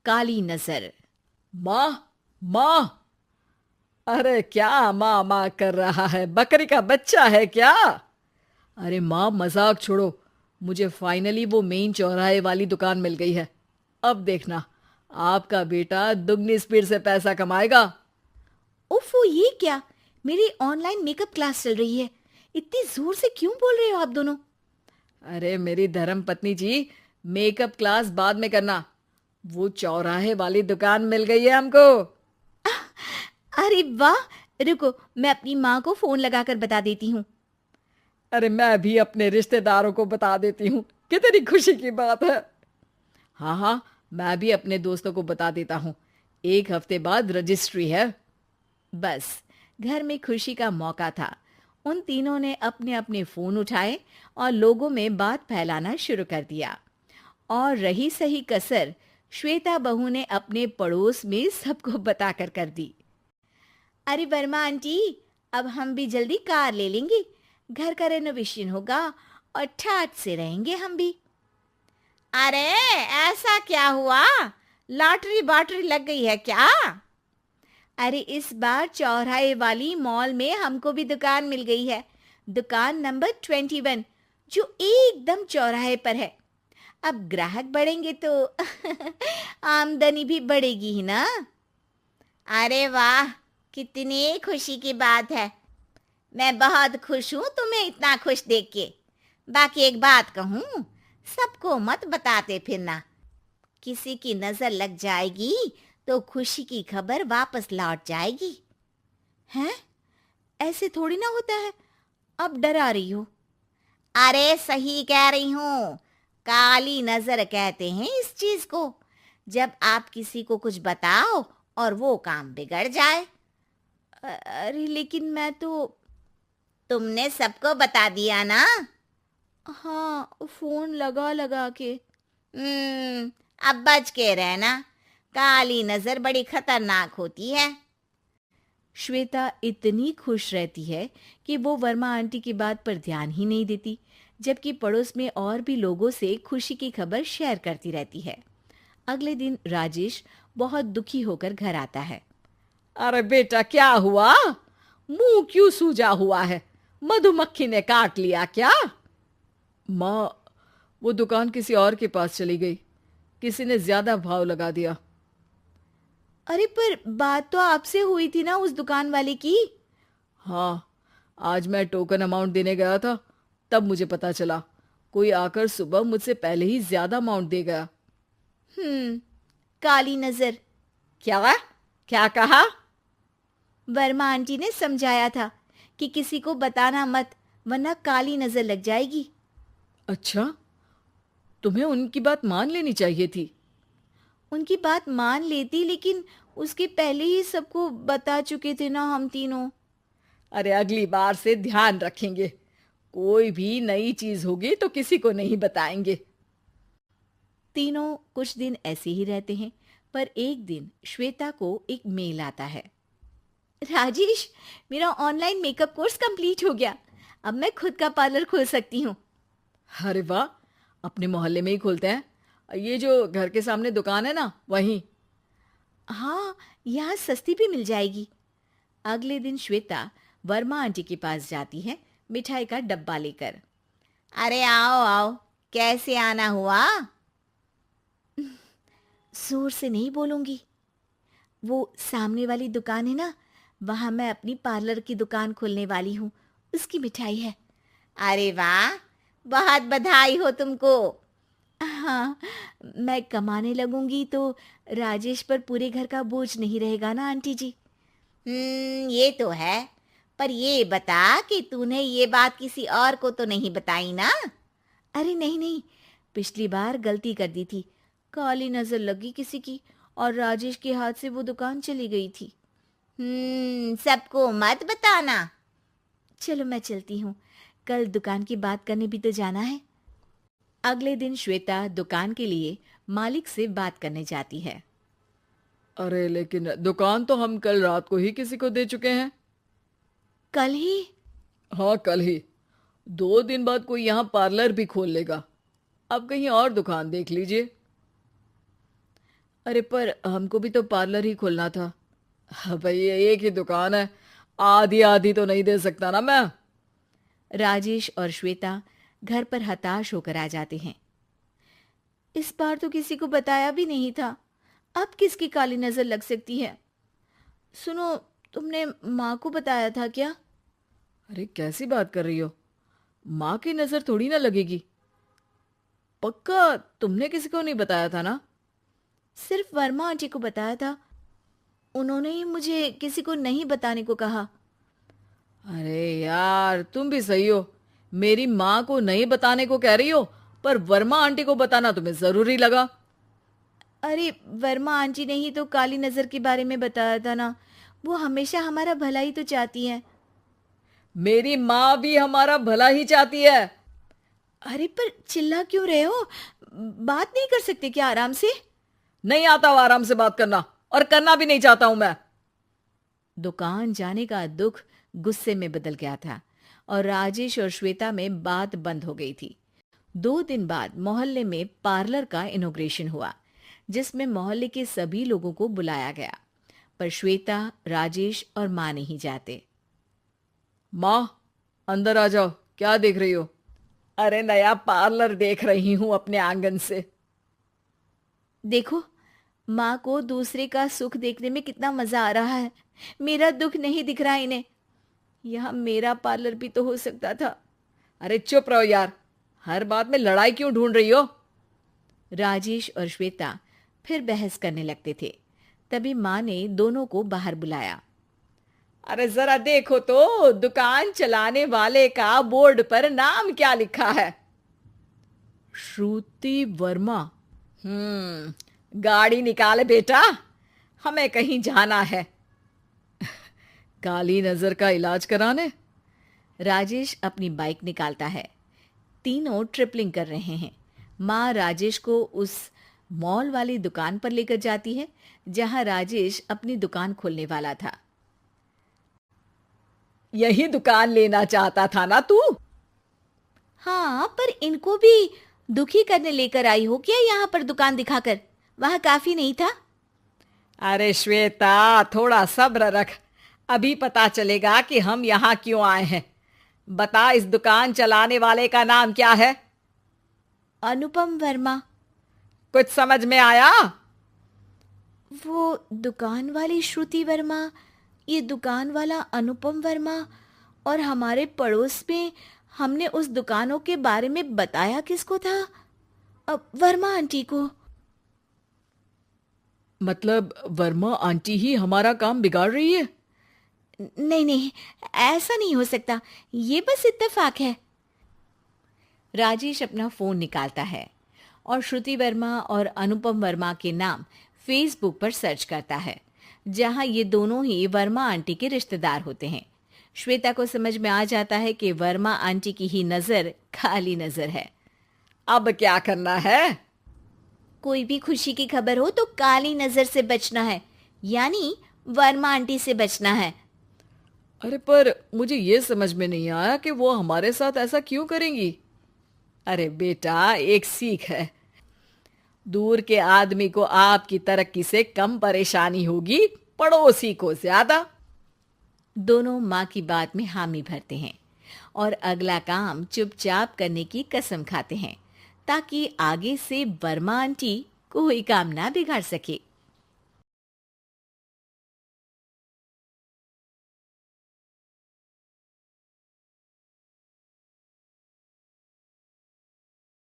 काली नजर। माँ, माँ। अरे क्या माँ माँ कर रहा है? बकरी का बच्चा है क्या? अरे माँ, मजाक छोड़ो। मुझे फाइनली वो मेन चौराहे वाली दुकान मिल गई है। अब देखना, आपका बेटा दुगनी स्पीड से पैसा कमाएगा। ओफो, ये क्या? मेरी ऑनलाइन मेकअप क्लास चल रही है। इतनी जोर से क्यों बोल रहे हो आप दोनों? अरे मेरी धर्म पत्नी जी, मेकअप क्लास बाद में करना। वो चौराहे वाली दुकान मिल गई है हमको। अरे वाह! रुको, मैं अपनी माँ को फोन लगाकर बता देती हूँ। अरे मैं भी अपने रिश्तेदारों को बता देती हूँ। कितनी खुशी की बात है। हाँ हाँ, मैं भी अपने दोस्तों को बता देता हूँ। 1 हफ्ते बाद रजिस्ट्री है। बस, घर में खुशी का मौका था। उन तीनों ने अपने अपने फोन उठाए और लोगों में बात फैलाना शुरू कर दिया। और रही सही कसर, श्वेता बहू ने अपने पड़ोस में सबको बताकर कर दी। अरे वर्मा आंटी, अब हम भी जल्दी कार ले लेंगे। घर का रेनोवेशन होगा और ठाट से रहेंगे हम भी। अरे, ऐसा क्या हुआ? लॉटरी बाटरी लग गई है क्या? अरे, इस बार चौराहे वाली मॉल में हमको भी दुकान मिल गई है। दुकान नंबर 21, जो एकदम चौराहे पर है। अब ग्राहक बढ़ेंगे तो आमदनी भी बढ़ेगी ही ना। अरे वाह, कितनी खुशी की बात है। मैं बहुत खुश हूँ तुम्हें इतना खुश देख के। बाकी एक बात कहूँ, सबको मत बताते फिरना। किसी की नजर लग जाएगी तो खुशी की खबर वापस लौट जाएगी। हैं? ऐसे थोड़ी ना होता है। अब डरा रही हो। अरे सही कह रही हूँ। काली नजर कहते हैं इस चीज को, जब आप किसी को कुछ बताओ और वो काम बिगड़ जाए। अरे लेकिन मैं तो। तुमने सबको बता दिया ना? हाँ, फोन लगा लगा के। अब बच के रहना। काली नजर बड़ी खतरनाक होती है। श्वेता इतनी खुश रहती है कि वो वर्मा आंटी की बात पर ध्यान ही नहीं देती, जबकि पड़ोस में और भी लोगों से खुशी की खबर शेयर करती रहती है। अगले दिन राजेश बहुत दुखी होकर घर आता है। अरे बेटा, क्या हुआ? मुंह क्यों सूजा हुआ है? मधुमक्खी ने काट लिया क्या? माँ, वो दुकान किसी और के पास चली गई। किसी ने ज्यादा भाव लगा दिया। अरे पर बात तो आपसे हुई थी ना उस दुकान वाले की। हाँ, आज मैं टोकन अमाउंट देने गया था, तब मुझे पता चला। कोई आकर सुबह मुझसे पहले ही ज्यादा अमाउंट दे गया। हम्म, काली नजर। क्या? क्या कहा? वर्मा आंटी ने समझाया था कि किसी को बताना मत, वरना काली नजर लग जाएगी। अच्छा, तुम्हें उनकी बात मान लेनी चाहिए थी। उनकी बात मान लेती, लेकिन उसके पहले ही सबको बता चुके थे ना हम तीनों। अरे अगली बार से ध्यान रखेंगे। कोई भी नई चीज होगी तो किसी को नहीं बताएंगे। तीनों कुछ दिन ऐसे ही रहते हैं, पर एक दिन श्वेता को एक मेल आता है। राजेश, मेरा ऑनलाइन मेकअप कोर्स कंप्लीट हो गया। अब मैं खुद का पार्लर खोल सकती हूँ। अरे वाह, अपने मोहल्ले में ही खोलते हैं। ये जो घर के सामने दुकान है ना, वहीं। हाँ, यहाँ सस्ती भी मिल जाएगी। अगले दिन श्वेता वर्मा आंटी के पास जाती है, मिठाई का डब्बा लेकर। अरे आओ आओ, कैसे आना हुआ? जोर से नहीं बोलूंगी। वो सामने वाली दुकान है ना, वहां मैं अपनी पार्लर की दुकान खोलने वाली हूँ। उसकी मिठाई है। अरे वाह, बहुत बधाई हो तुमको। हाँ, मैं कमाने लगूंगी तो राजेश पर पूरे घर का बोझ नहीं रहेगा ना आंटी जी। ये तो है। पर ये बता कि तूने ये बात किसी और को तो नहीं बताई ना? अरे नहीं नहीं, पिछली बार गलती कर दी थी। काली नजर लगी किसी की और राजेश के हाथ से वो दुकान चली गई थी। सबको मत बताना। चलो मैं चलती हूँ, कल दुकान की बात करने भी तो जाना है। अगले दिन श्वेता दुकान के लिए मालिक से बात करने जाती है। अरे लेकिन दुकान तो हम कल रात को ही किसी को दे चुके हैं। कल ही? हाँ, कल ही। 2 दिन बाद कोई यहाँ पार्लर भी खोल लेगा। अब कहीं और दुकान देख लीजिए। अरे पर हमको भी तो पार्लर ही खोलना था। हाँ भाई, ये एक ही दुकान है, आधी आधी तो नहीं दे सकता ना मैं। राजेश और श्वेता घर पर हताश होकर आ जाते हैं। इस बार तो किसी को बताया भी नहीं था, अब किसकी काली नजर लग सकती है। सुनो, तुमने माँ को बताया था क्या? अरे कैसी बात कर रही हो, माँ की नजर थोड़ी ना लगेगी। पक्का तुमने किसी को नहीं बताया था ना? सिर्फ वर्मा आंटी को बताया था, उन्होंने ही मुझे किसी को नहीं बताने को कहा। अरे यार, तुम भी सही हो, मेरी माँ को नहीं बताने को कह रही हो, पर वर्मा आंटी को बताना तुम्हें जरूरी लगा। अरे वर्मा आंटी ने ही तो काली नजर के बारे में बताया था ना, वो हमेशा हमारा भला ही तो चाहती है। मेरी माँ भी हमारा भला ही चाहती है। अरे पर चिल्ला क्यों रहे हो? बात नहीं कर सकते क्या आराम से? नहीं आता वो आराम से बात करना, और करना भी नहीं चाहता हूं मैं। दुकान जाने का दुख गुस्से में बदल गया था और राजेश और श्वेता में बात बंद हो गई थी। 2 दिन बाद मोहल्ले में पार्लर का इनॉग्रेशन हुआ, जिसमें मोहल्ले के सभी लोगों को बुलाया गया, पर श्वेता, राजेश और माँ नहीं जाते। माँ, अंदर आ जाओ, क्या देख रही हो? अरे नया पार्लर देख रही हूं अपने आंगन से। देखो, माँ को दूसरे का सुख देखने में कितना मजा आ रहा है, मेरा दुख नहीं दिख रहा इन्हें। यहाँ मेरा पार्लर भी तो हो सकता था। अरे चुप रहो यार, हर बात में लड़ाई क्यों ढूंढ रही हो? राजेश और श्वेता फिर बहस करने लगते थे। तभी माँ ने दोनों को बाहर बुलाया। अरे जरा देखो तो, दुकान चलाने वाले का बोर्ड पर नाम क्या लिखा है? श्रुति वर्मा। गाड़ी निकाले बेटा, हमें कहीं जाना है। काली नजर का इलाज कराने? राजेश अपनी बाइक निकालता है। तीनों ट्रिपलिंग कर रहे हैं। माँ राजेश को उस मॉल वाली दुकान पर लेकर जाती है जहां राजेश अपनी दुकान खोलने वाला था। यही दुकान लेना चाहता था ना तू? हाँ, पर इनको भी दुखी करने लेकर आई हो क्या यहाँ पर दुकान दिखाकर? वहां काफी नहीं था? अरे श्वेता, थोड़ा सब्र रख, अभी पता चलेगा कि हम यहाँ क्यों आए हैं। बता, इस दुकान चलाने वाले का नाम क्या है? अनुपम वर्मा। कुछ समझ में आया? वो दुकान वाली श्रुति वर्मा, ये दुकान वाला अनुपम वर्मा, और हमारे पड़ोस में हमने उस दुकानों के बारे में बताया किसको था? अब वर्मा आंटी को। मतलब वर्मा आंटी ही हमारा काम बिगाड़ रही है? नहीं नहीं, ऐसा नहीं हो सकता, ये बस इत्तेफाक है। राजेश अपना फोन निकालता है और श्रुति वर्मा और अनुपम वर्मा के नाम फेसबुक पर सर्च करता है, जहां ये दोनों ही वर्मा आंटी के रिश्तेदार होते हैं। श्वेता को समझ में आ जाता है कि वर्मा आंटी की ही नजर खाली नजर है। अब क्या करना है? कोई भी खुशी की खबर हो तो काली नजर से बचना है, यानी वर्मा आंटी से बचना है। अरे पर मुझे ये समझ में नहीं आया कि वो हमारे साथ ऐसा क्यों करेंगी। अरे बेटा, एक सीख है, दूर के आदमी को आपकी तरक्की से कम परेशानी होगी, पड़ोसी को ज्यादा। दोनों माँ की बात में हामी भरते हैं और अगला काम चुपचाप करने की कसम खाते हैं, ताकि आगे से वर्मा आंटी कोई काम ना बिगाड़ सके।